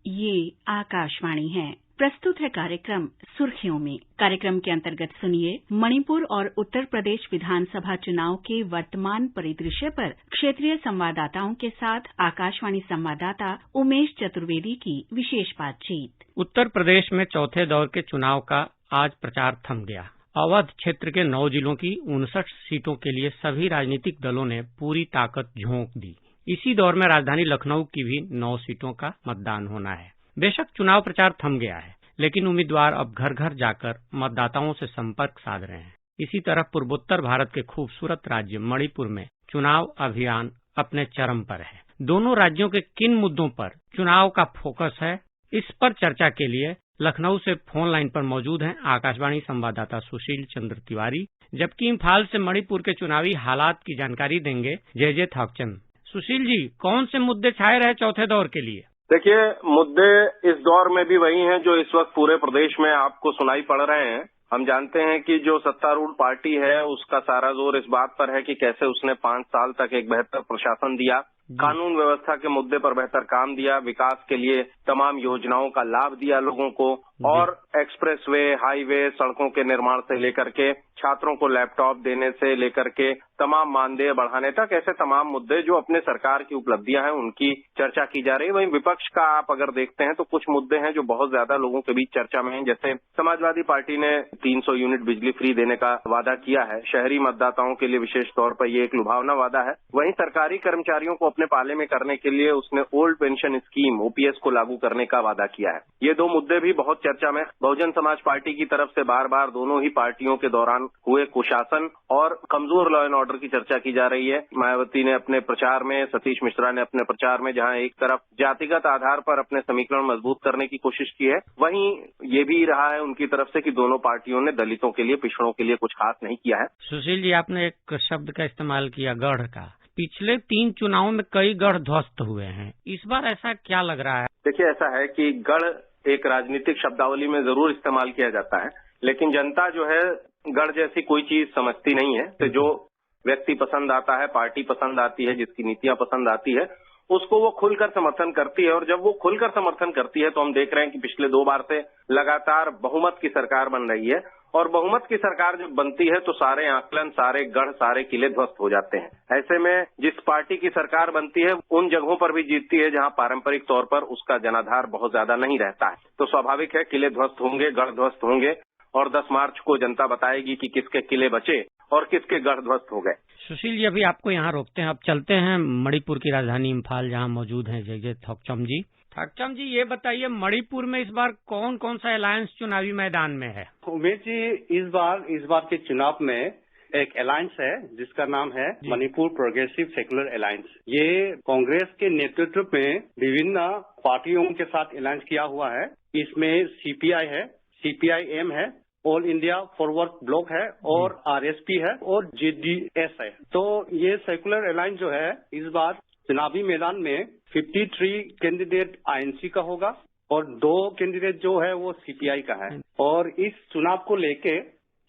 ये आकाशवाणी है। प्रस्तुत है कार्यक्रम सुर्खियों में। कार्यक्रम के अंतर्गत सुनिए मणिपुर और उत्तर प्रदेश विधानसभा चुनाव के वर्तमान परिदृश्य पर क्षेत्रीय संवाददाताओं के साथ आकाशवाणी संवाददाता उमेश चतुर्वेदी की विशेष बातचीत। उत्तर प्रदेश में चौथे दौर के चुनाव का आज प्रचार थम गया। अवध क्षेत्र के 9 जिलों की 59 सीटों के लिए सभी राजनीतिक दलों ने पूरी ताकत झोंक दी। इसी दौर में राजधानी लखनऊ की भी 9 सीटों का मतदान होना है। बेशक चुनाव प्रचार थम गया है, लेकिन उम्मीदवार अब घर घर जाकर मतदाताओं से संपर्क साध रहे हैं। इसी तरह पूर्वोत्तर भारत के खूबसूरत राज्य मणिपुर में चुनाव अभियान अपने चरम पर है। दोनों राज्यों के किन मुद्दों पर चुनाव का फोकस है, इस पर चर्चा के लिए लखनऊ से फोन लाइन पर मौजूद हैं आकाशवाणी संवाददाता सुशील चंद्र तिवारी, जबकि इम्फाल से मणिपुर के चुनावी हालात की जानकारी देंगे जय थाकचंद। सुशील जी, कौन से मुद्दे छाए रहे चौथे दौर के लिए? देखिए, मुद्दे इस दौर में भी वही हैं जो इस वक्त पूरे प्रदेश में आपको सुनाई पड़ रहे हैं। हम जानते हैं कि जो सत्तारूढ़ पार्टी है उसका सारा जोर इस बात पर है कि कैसे उसने 5 साल तक एक बेहतर प्रशासन दिया, कानून व्यवस्था के मुद्दे पर बेहतर काम दिया, विकास के लिए तमाम योजनाओं का लाभ दिया लोगों को, और एक्सप्रेसवे, हाईवे, सड़कों के निर्माण से लेकर के छात्रों को लैपटॉप देने से लेकर के तमाम मानदेय बढ़ाने तक, ऐसे तमाम मुद्दे जो अपने सरकार की उपलब्धियां हैं उनकी चर्चा की जा रही है। वहीं विपक्ष का आप अगर देखते हैं तो कुछ मुद्दे हैं जो बहुत ज्यादा लोगों के बीच चर्चा में हैं। जैसे समाजवादी पार्टी ने 300 यूनिट बिजली फ्री देने का वादा किया है। शहरी मतदाताओं के लिए विशेष तौर पर यह एक लुभावना वादा है। वहीं सरकारी कर्मचारियों को अपने पाले में करने के लिए उसने ओल्ड पेंशन स्कीम ओपीएस को लागू करने का वादा किया है। ये 2 मुद्दे भी बहुत चर्चा में। बहुजन समाज पार्टी की तरफ से बार बार दोनों ही पार्टियों के दौरान हुए कुशासन और कमजोर लॉ एंड ऑर्डर की चर्चा की जा रही है। मायावती ने अपने प्रचार में, सतीश मिश्रा ने अपने प्रचार में जहां एक तरफ जातिगत आधार पर अपने समीकरण मजबूत करने की कोशिश की है, वहीं ये भी रहा है उनकी तरफ से कि दोनों पार्टियों ने दलितों के लिए, पिछड़ों के लिए कुछ खास नहीं किया है। सुशील जी, आपने एक शब्द का इस्तेमाल किया, गढ़ का। पिछले 3 चुनावों में कई गढ़ ध्वस्त हुए हैं, इस बार ऐसा क्या लग रहा है? देखिए, ऐसा है कि गढ़ एक राजनीतिक शब्दावली में जरूर इस्तेमाल किया जाता है, लेकिन जनता जो है गढ़ जैसी कोई चीज समझती नहीं है। तो जो व्यक्ति पसंद आता है, पार्टी पसंद आती है, जिसकी नीतियां पसंद आती है, उसको वो खुलकर समर्थन करती है। और जब वो खुलकर समर्थन करती है तो हम देख रहे हैं कि पिछले 2 बार से लगातार बहुमत की सरकार बन रही है। और बहुमत की सरकार जब बनती है तो सारे आकलन, सारे गढ़, सारे किले ध्वस्त हो जाते हैं। ऐसे में जिस पार्टी की सरकार बनती है उन जगहों पर भी जीतती है जहां पारंपरिक तौर पर उसका जनाधार बहुत ज्यादा नहीं रहता है। तो स्वाभाविक है किले ध्वस्त होंगे, गढ़ ध्वस्त होंगे, और 10 मार्च को जनता बताएगी कि किसके किले बचे और किसके गढ़ ध्वस्त हो गए। सुशील जी, अभी आपको यहाँ रोकते हैं, अब चलते हैं मणिपुर की राजधानी इम्फाल, जहाँ मौजूद हैं जय थाकचंद जी। थाकचंद जी, ये बताइए, मणिपुर में इस बार कौन कौन सा अलायंस चुनावी मैदान में है? उमेश जी, इस बार के चुनाव में एक अलायंस है जिसका नाम है मणिपुर प्रोग्रेसिव सेकुलर अलायंस। ये कांग्रेस के नेतृत्व में विभिन्न पार्टियों के साथ अलायंस किया हुआ है। इसमें सीपीआई है, सीपीआईएम है, ऑल इंडिया फॉरवर्ड ब्लॉक है, और आरएसपी है, और जेडीएस है। तो ये सेकुलर अलायंस जो है इस बार चुनावी मैदान में 53 कैंडिडेट आईएनसी का होगा और 2 कैंडिडेट जो है वो सीपीआई का है। और इस चुनाव को लेके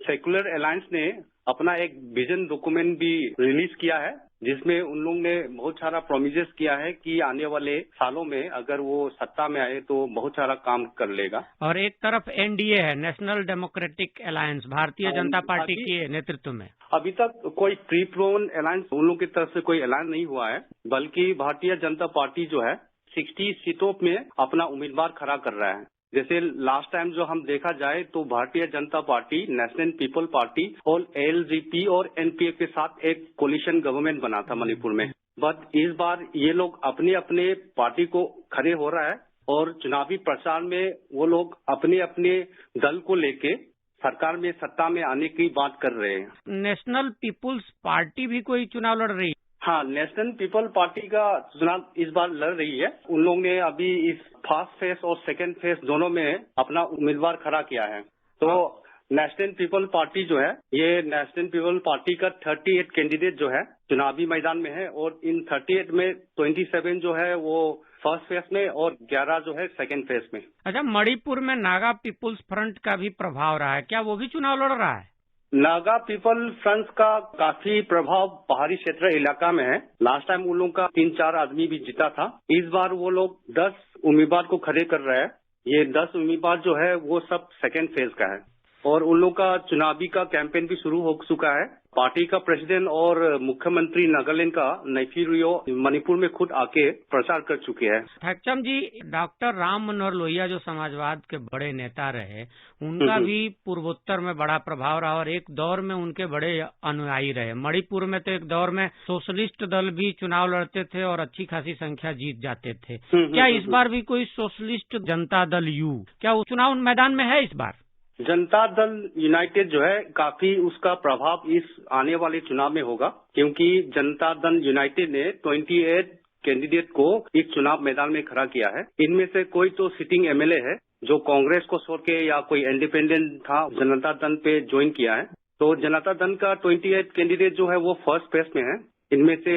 सेकुलर अलायंस ने अपना एक विजन डॉक्यूमेंट भी रिलीज किया है, जिसमें उन लोगों ने बहुत सारा प्रोमिसेस किया है कि आने वाले सालों में अगर वो सत्ता में आए तो बहुत सारा काम कर लेगा। और एक तरफ एनडीए है, national democratic alliance, Bharatiya Janata party के नेतृत्व में। अभी तक कोई प्रीपोन अलायंस उन लोगों की तरफ से कोई ऐलान नहीं हुआ है, बल्कि भारतीय जनता पार्टी जो है 60 सीटों में अपना उम्मीदवार खड़ा कर रहा है। जैसे लास्ट टाइम जो हम देखा जाए तो Bharatiya Janata party, national people party और एलजेपी और एनपीए के साथ एक कोलिशन गवर्नमेंट बना था मणिपुर में। बट इस बार ये लोग अपने अपने पार्टी को खड़े हो रहा है और चुनावी प्रचार में वो लोग अपने अपने दल को लेके सरकार में, सत्ता में आने की बात कर रहे हैं। नेशनल पीपुल्स पार्टी भी कोई चुनाव लड़ रही है? हाँ, नेशनल पीपल पार्टी का चुनाव इस बार लड़ रही है। उन लोगों ने अभी इस फर्स्ट फेज और सेकंड फेज दोनों में अपना उम्मीदवार खड़ा किया है। तो नेशनल पीपल पार्टी जो है, ये नेशनल पीपल पार्टी का 38 कैंडिडेट जो है चुनावी मैदान में है, और इन 38 में 27 जो है वो फर्स्ट फेज में और 11 जो है सेकंड फेज में। अच्छा, मणिपुर में नागा पीपुल्स फ्रंट का भी प्रभाव रहा है क्या? वो भी चुनाव लड़ रहा है? नागा पीपल फ्रंट का काफी प्रभाव पहाड़ी क्षेत्र इलाका में है। लास्ट टाइम उन लोगों का 3-4 आदमी भी जीता था। इस बार वो लोग 10 उम्मीदवार को खड़े कर रहे हैं। ये 10 उम्मीदवार जो है वो सब सेकेंड फेज का है और उन लोगों का चुनावी का कैंपेन भी शुरू हो चुका है। पार्टी का प्रेसिडेंट और मुख्यमंत्री नागालैंड का नाइफिउ रियो मणिपुर में खुद आके प्रचार कर चुके हैं। थैक्चम जी, डॉक्टर राम मनोहर लोहिया जो समाजवाद के बड़े नेता रहे, उनका भी पूर्वोत्तर में बड़ा प्रभाव रहा और एक दौर में उनके बड़े अनुयायी रहे। मणिपुर में तो एक दौर में सोशलिस्ट दल भी चुनाव लड़ते थे और अच्छी खासी संख्या जीत जाते थे। क्या इस बार भी कोई सोशलिस्ट जनता दल यू क्या उस चुनाव मैदान में है इस बार? जनता दल यूनाइटेड जो है काफी उसका प्रभाव इस आने वाले चुनाव में होगा, क्योंकि जनता दल यूनाइटेड ने 28 कैंडिडेट को इस चुनाव मैदान में खड़ा किया है। इनमें से कोई तो सिटिंग एमएलए है जो कांग्रेस को छोड़ के या कोई इंडिपेंडेंट था जनता दल पे ज्वाइन किया है। तो जनता दल का 28 कैंडिडेट जो है वो फर्स्ट फेज में है। इनमें से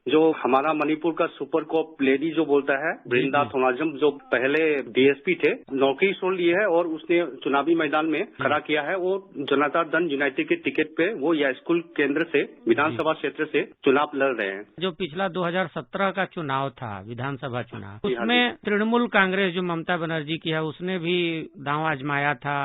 जो हमारा मणिपुर का सुपर कोप लेडी जो बोलता है बृंदा थोनाजम, जो पहले डीएसपी थे, नौकरी छोड़ ली है और उसने चुनावी मैदान में खड़ा किया है। वो जनता दल यूनाइटेड के टिकट पे वो या स्कूल केंद्र से विधानसभा क्षेत्र से चुनाव लड़ रहे हैं। जो पिछला 2017 का चुनाव था विधानसभा चुनाव, उसमें तृणमूल कांग्रेस जो ममता बनर्जी की है उसने भी दांव आजमाया था,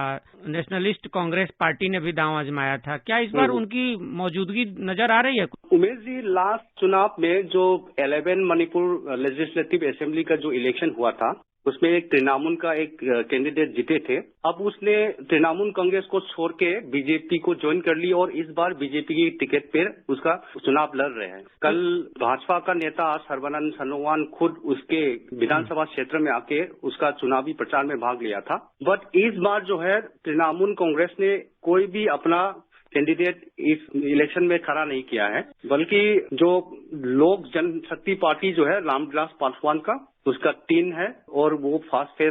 नेशनलिस्ट कांग्रेस पार्टी ने भी दांव आजमाया था। क्या इस बार उनकी मौजूदगी नजर आ रही है? उमेश जी, लास्ट चुनाव में जो 11 मणिपुर लेजिस्लेटिव असेंबली का जो इलेक्शन हुआ था उसमें एक तृणमूल का एक कैंडिडेट जीते थे। अब उसने तृणमूल कांग्रेस को छोड़ के बीजेपी को ज्वाइन कर ली और इस बार बीजेपी की टिकट पर उसका चुनाव लड़ रहे हैं। कल भाजपा का नेता सर्बानंद सोनोवाल खुद उसके विधानसभा क्षेत्र में आके उसका चुनावी प्रचार में भाग लिया था। बट इस बार जो है तृणमूल कांग्रेस ने कोई भी अपना कैंडिडेट इस इलेक्शन में खड़ा नहीं किया है, बल्कि जो लोक जनशक्ति पार्टी जो है रामविलास पासवान का उसका 3 है और वो फास्ट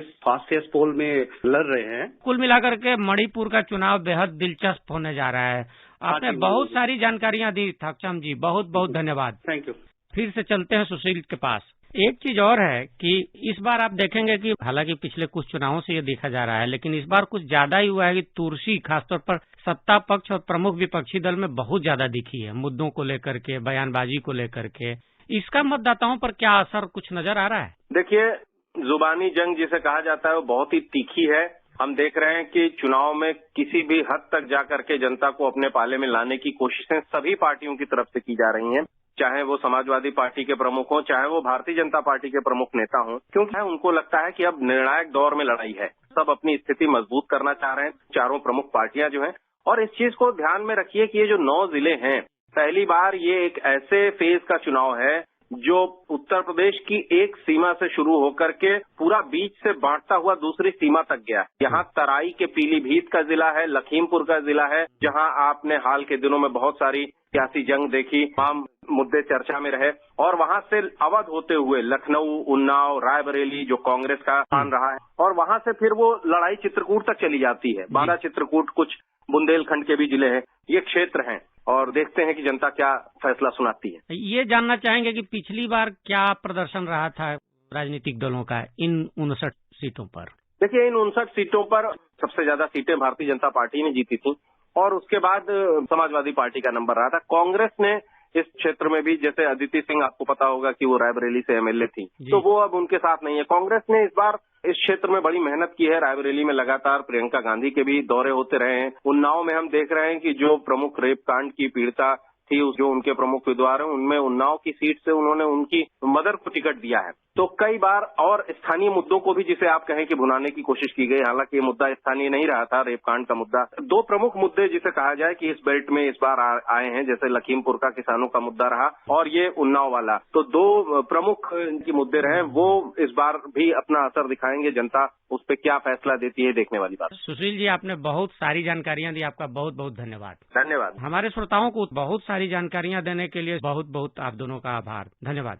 फेस पोल में लड़ रहे हैं। कुल मिलाकर के मणिपुर का चुनाव बेहद दिलचस्प होने जा रहा है। आपने बहुत सारी जानकारियां दी थैक्चम जी, बहुत बहुत धन्यवाद। Thank you. फिर से चलते हैं सुशील के पास। एक चीज और है कि इस बार आप देखेंगे कि हालांकि पिछले कुछ चुनावों से ये देखा जा रहा है, लेकिन इस बार कुछ ज्यादा ही हुआ है कि तुलसी खासतौर पर सत्ता पक्ष और प्रमुख विपक्षी दल में बहुत ज्यादा दिखी है, मुद्दों को लेकर के, बयानबाजी को लेकर के। इसका मतदाताओं पर क्या असर कुछ नजर आ रहा है? देखिए, जुबानी जंग जिसे कहा जाता है वो बहुत ही तीखी है। हम देख रहे हैं कि चुनाव में किसी भी हद तक जाकर के जनता को अपने पाले में लाने की कोशिशें सभी पार्टियों की तरफ से की जा रही हैं, चाहे वो समाजवादी पार्टी के प्रमुख हों, चाहे वो भारतीय जनता पार्टी के प्रमुख नेता हों, क्योंकि उनको लगता है कि अब निर्णायक दौर में लड़ाई है। सब अपनी स्थिति मजबूत करना चाह रहे हैं, चारों प्रमुख पार्टियां जो हैं। और इस चीज को ध्यान में रखिए कि ये जो 9 जिले हैं, पहली बार ये एक ऐसे फेज का चुनाव है जो उत्तर प्रदेश की एक सीमा से शुरू होकर के पूरा बीच से बांटता हुआ दूसरी सीमा तक गया है। यहाँ तराई के पीलीभीत का जिला है, लखीमपुर का जिला है, जहाँ आपने हाल के दिनों में बहुत सारी सियासी जंग देखी, तमाम मुद्दे चर्चा में रहे। और वहां से अवध होते हुए लखनऊ, उन्नाव, रायबरेली जो कांग्रेस का स्थान रहा है, और वहां से फिर वो लड़ाई चित्रकूट तक चली जाती है। बांदा, चित्रकूट, कुछ बुंदेलखंड के भी जिले हैं, ये क्षेत्र हैं। और देखते हैं कि जनता क्या फैसला सुनाती है। ये जानना चाहेंगे कि पिछली बार क्या प्रदर्शन रहा था राजनीतिक दलों का इन 59 सीटों पर? देखिए, इन 59 सीटों पर सबसे ज्यादा सीटें भारतीय जनता पार्टी ने जीती थी और उसके बाद समाजवादी पार्टी का नंबर रहा था। कांग्रेस ने इस क्षेत्र में भी, जैसे अदिति सिंह, आपको पता होगा कि वो रायबरेली से एमएलए थी, तो वो अब उनके साथ नहीं है। कांग्रेस ने इस बार इस क्षेत्र में बड़ी मेहनत की है। रायबरेली में लगातार प्रियंका गांधी के भी दौरे होते रहे हैं। उन्नाव में हम देख रहे हैं कि जो प्रमुख रेप कांड की पीड़िता थी, जो उनके प्रमुख उम्मीदवार हैं, उनमें उन्नाव की सीट से उन्होंने उनकी मदर को टिकट दिया है। तो कई बार और स्थानीय मुद्दों को भी, जिसे आप कहें कि भुनाने की कोशिश की गई, हालांकि ये मुद्दा स्थानीय नहीं रहा था, रेप कांड का मुद्दा। 2 प्रमुख मुद्दे जिसे कहा जाए कि इस बेल्ट में इस बार आए हैं, जैसे लखीमपुर का किसानों का मुद्दा रहा और ये उन्नाव वाला, तो 2 प्रमुख इनकी मुद्दे रहे। वो इस बार भी अपना असर दिखाएंगे। जनता उस पर क्या फैसला देती है, देखने वाली बात। सुशील जी, आपने बहुत सारी जानकारियां दी, आपका बहुत बहुत धन्यवाद। धन्यवाद। हमारे श्रोताओं को बहुत सारी जानकारियां देने के लिए बहुत बहुत आप दोनों का आभार। धन्यवाद।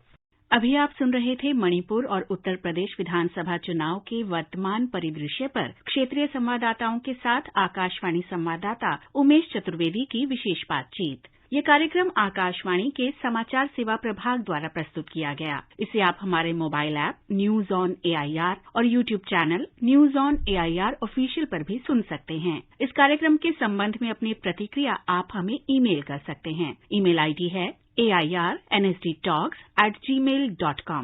अभी आप सुन रहे थे मणिपुर और उत्तर प्रदेश विधानसभा चुनाव के वर्तमान परिदृश्य पर क्षेत्रीय संवाददाताओं के साथ आकाशवाणी संवाददाता उमेश चतुर्वेदी की विशेष बातचीत। ये कार्यक्रम आकाशवाणी के समाचार सेवा प्रभाग द्वारा प्रस्तुत किया गया। इसे आप हमारे mobile app news on AIR और YouTube channel news on AIR official पर भी सुन सकते हैं। इस कार्यक्रम के संबंध में अपनी प्रतिक्रिया आप हमें ईमेल कर सकते हैं। ईमेल ID है airnsdtalks@gmail.com।